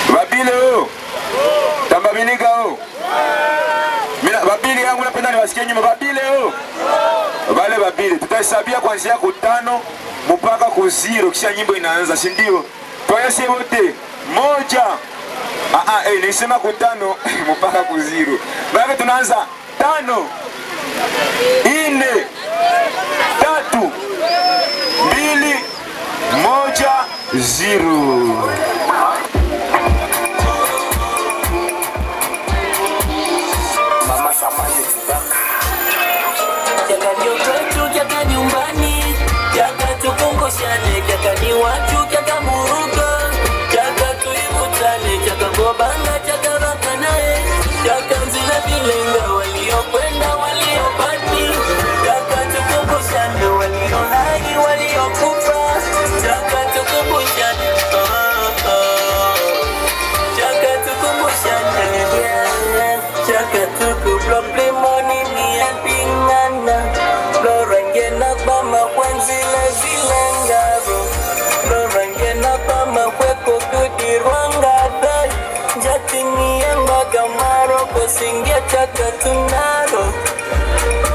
Babile o. Tambabilika o. Mina babili yangu napenda niwasikie nyuma babile o. Wale babili tutahesabia kuanzia ku 5 mpaka ku 0 kisha nyimbo inaanza, si ndio? Kwa hiyo sisi wote moja. Nisema ku 5 mpaka ku 0. Bado tunaanza 5 4 3 2 1 0. Jaga nyumbani, jaga tukumbushane, jaga ni watu, jaga murugo, jaga tuibutane, jaga gobanga, jaga wakanae, jaga nzila bilenga, waliokwenda, waliopati, jaga tukumbushane, walio hai, waliokufa, jaga tukumbushane, jaga tukumbushane, jaga tukumbushane, ni yapingana. Lorangena bama kwanzile zilengaro, lorangena bama kweko kudirwanga dai, jatini emba gamaro kosingia chaka tunaro.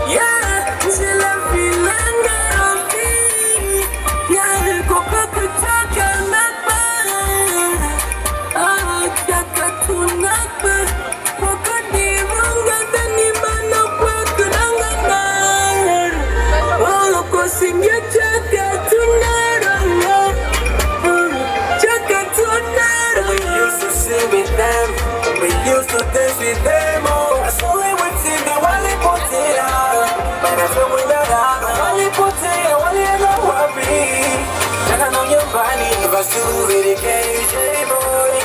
Yeah, zila vilengaro vi, yeah, kokaka chaka napa, chaka tunapa, kokudirwanga dani mana kweko nangana. Singa chaka tunaro, chaka tunaro. We used to sing with them, we used to dance with them. I saw it with the wali potera, but I feel with the wali potera, wali no worry. Chaka no nyumbani, vasu very cage boy.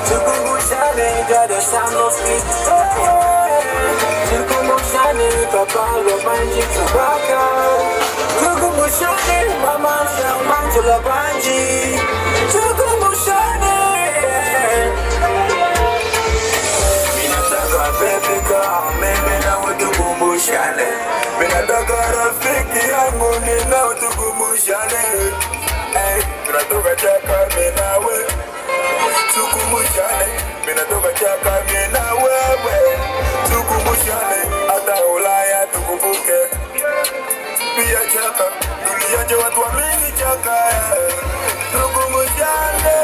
Tukumbushane, the sound of it. Tukumbushane, papa romanji tubaka. Tukumbushane, mama shambantula banji. Tukumbushane. Minataka baby girl, mimi nawe tukumbushane. Minataka rafiki yangu ninawe tukumbushane. Minataka chaka minawe tukumbushane. Minataka chaka minawe tukumbushane. Hata Ulaya tukumbuke. Pia chaka, tuliaje watu wa mingi chaka. Tukumbushane,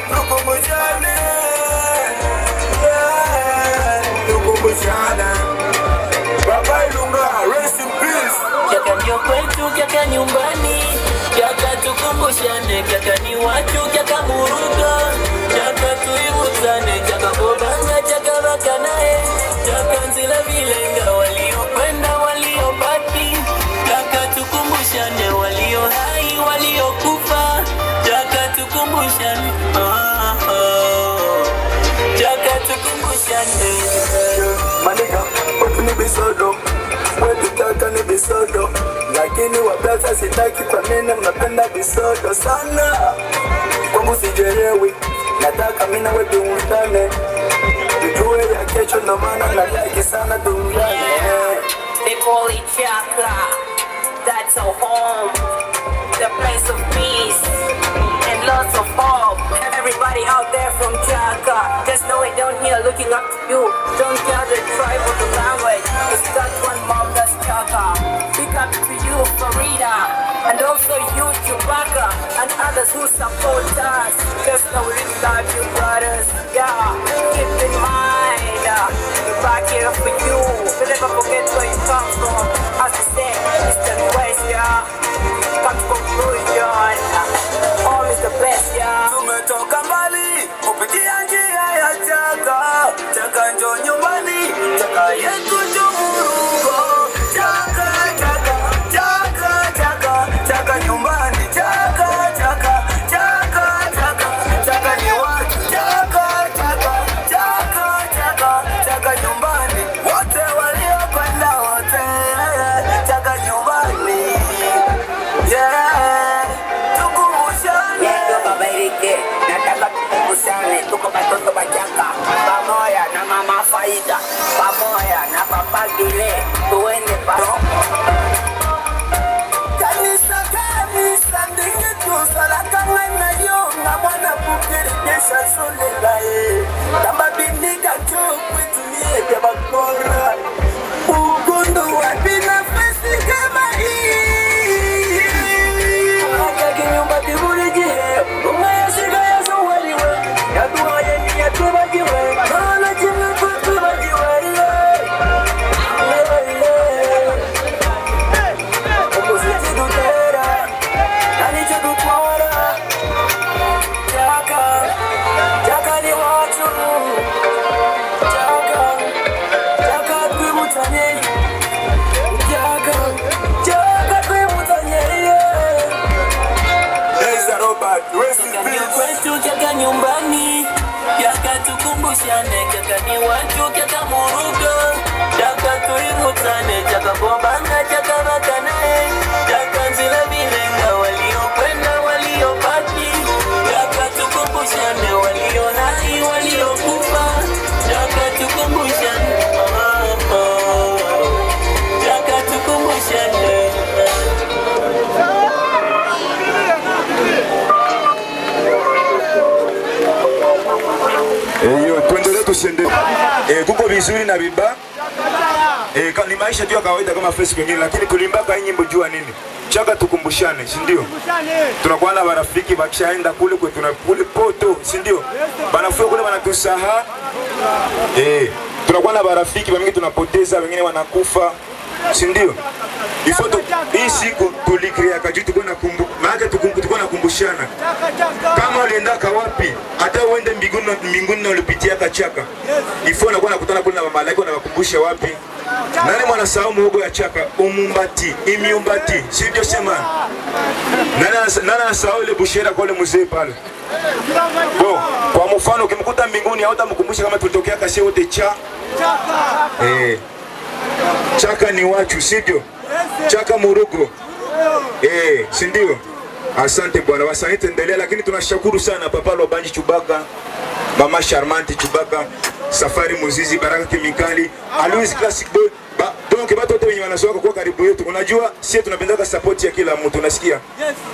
tukumbushane, tukumbushane. Baba Ilunga, rest in peace. Chaka ndio kwetu, chaka nyumbani, chaka tukumbushane, chaka ni watu, chaka murugo, chaka tuibutane, chaka gobanga, chaka wakanae, chaka nzila bilenga, waliokwenda, waliopati, chaka tukumbushane, walio hai, waliokufa, chaka tukumbushane, chaka tukumbushane. Manika, watu ni bisodo, wetu taka ni bisodo, lakini wablaza sitaki kwa nini mnapenda bisodo sana. Kwangu sijerewi, nataka mina wetu undane, tujue ya kesho na maana na like sana duniani. They call it Chaka, that's our home, the place of peace and lots of hope. Everybody out there from Chaka, just know it down here looking up to you. Don't care the tribe or the language, it's got one mom, that's Chaka. Big up to you, Farida, and also you, Chewbacca, and others who support us. Just know we really love you, brothers. Yeah, keep in mind, we're back here for you. We'll never forget where you come from. As we say, East and West, yeah. Come to conclusion. Home is the best, yeah. Tumetoka mbali, kupitia njia ya Chaka. Chaka njo nyumbani, Chaka yetu njo murugo. Chaka, Chaka, Chaka, Chaka, Chaka nyumbani. Chaka, Chaka, Chaka, Chaka, Chaka ni watu. Chaka, Chaka, Chaka, Chaka, Chaka nyumbani. Wote waliokwenda wote, Chaka nyumbani. Yeah. kwetu kaka nyumbani, kaka tukumbushane, kaka ni watu kaka murugo, kaka tuivutane, kaka bobanga, kaka bakanae, kaka nzila bilenga, waliokwenda waliobaki, kaka tukumbushane, walio hai waliokufa, kaka tukumbushane, kaka tukumbushane. Tuendelee tusende. Kuko vizuri na biba. Ni maisha tu ya kawaida kama Facebook nyingine, lakini tulimbaka hii nyimbo jua nini? Chaka tukumbushane, si ndio? Tunakuwa na marafiki bakishaenda kule kwetu na kule poto, si ndio? Banafua kule wanatusaha. Tunakuwa na marafiki wengine tunapoteza, wengine wanakufa, si ndio? Hii siku tulikrea kajitu kuna tuko na kumbushana. Kama uliendaka wapi, hata uende mbinguni na ulipitia Chaka. Ifo nakuwa nakutana kuna malaika na wakumbusha wapi. Nani mwanasahau muhogo ya Chaka? Umumbati, imiumbati, si ndio sema? Nani anasahau ile bushera kwa ile mzee pale? Kwa mfano ukimkuta mbinguni hautamkumbusha kama tulitokea Kashe wote Chaka. Chaka ni watu, si ndio? Chaka murugo. Si ndio? Asante bwana, wasanii endelea, lakini tunashukuru sana Papa Lobanji Chubaka, Mama Charmante Chubaka, Safari Muzizi, Baraka Kemikali, Alois Classic Boy. Donc watu wote wenye wanasoka kwa karibu yetu. Unajua sisi tunapenda support ya kila mtu, unasikia?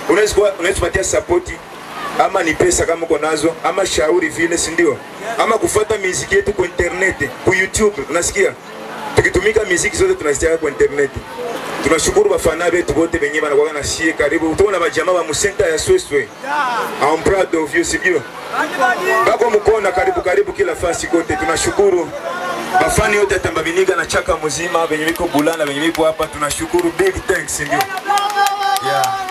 Unaweza kupatia support ama ni pesa kama uko nazo, ama shauri vile, si ndio? Ama kufuata muziki yetu kwa internet, kwa YouTube, unasikia? Tukitumika muziki zote tunazitiaka kwa internet. Tunashukuru bafana betu wote benye banakuwa na shie karibu. Utaona majamaa wa musenta ya Sweswe. I'm proud of you, sibyo? Bako mkona karibu kila fasi kote. Tunashukuru bafani yote Tambabiniga na Chaka mzima benye biko Bulana benye biko hapa. Tunashukuru, big thanks, sibyo? Yeah.